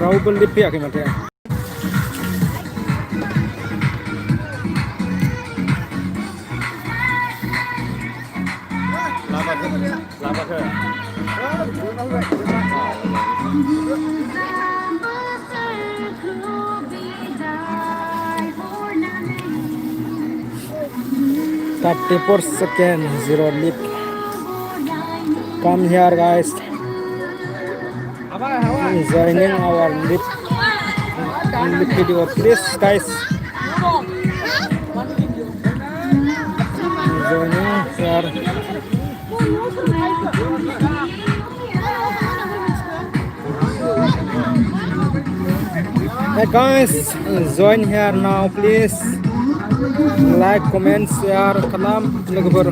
रावबो लिभ फैयाखै माथो लामाखौ Thirty-four second, zero leap. Come here, guys. Joining our leap video, please, guys. Joining here. Hey guys, join here now, please. Like, comment, share, kalam, logofor.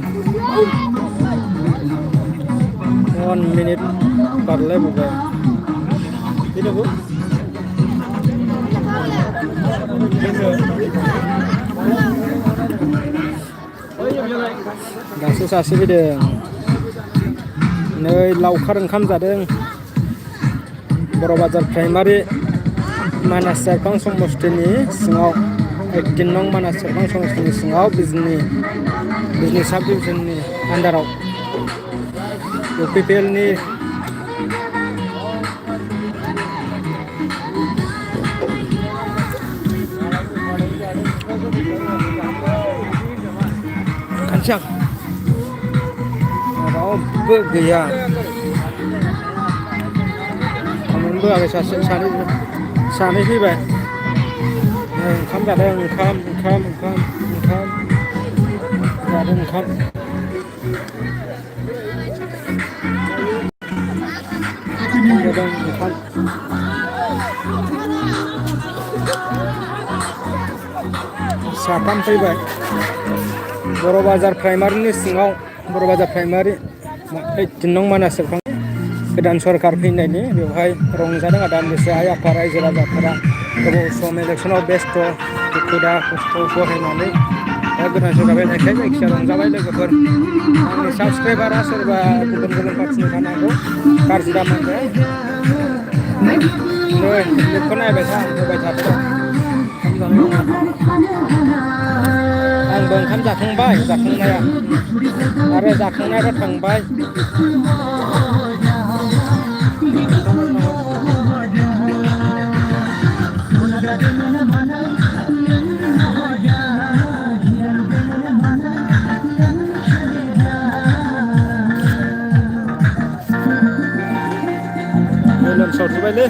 1 minute parle bukan. Ini bu. Dasu sasi bideng. नै लावखार ओंखाम जादों बर' बाजार primary मानास सेरफां समष्टिनि सिङाव 18 नं मानास सेरफां समष्टिनि सिङाव बिजनि साब डिभिजननि आन्दाराव UPPL नि खानसियां रावबो गैया खामानिबो आगै सानै फैबाय ओंखाम जादों ओंखाम जादों ओंखाम साथाम फैबाय बर' बाजार प्राइमारिनि सिङाव बर' बाजार प्राइमारि 18 नं मानास सेरफां गोदान सरकार फैनायनि बेवहाय रंजादों दान्दिसे आइ आफा रायजो राजाफोरा गोबाव सम इलेक्सनाव बेस्थ' दुखु दाहा खस्थ' सहायनानै दा गोदान सरकार फैनायखाय जायखिजाया रंजाबाय लोगोफोर आंनि साबसक्राइबारा सोरबा गुबुन पार्टिनि थानो हागौ गाज्रि दामोनबाय नै बेखौ नायबाय थादों आंबो ओंखाम जाखांबाय जाखांनाया आरो जाखांनायाबो थांबाय लोमसावजोब्बायलै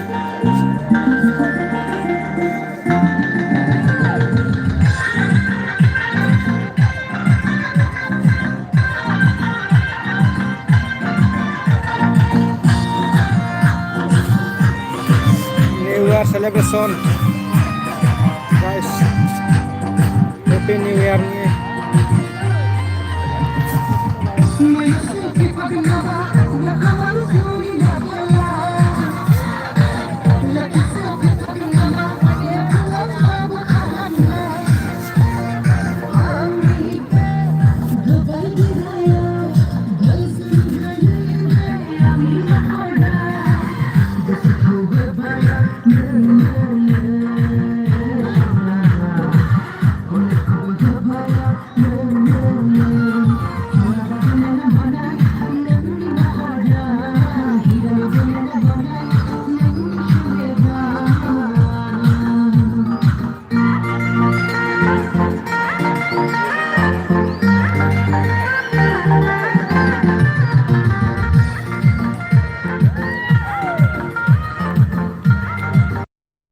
celebration guys happy new year nih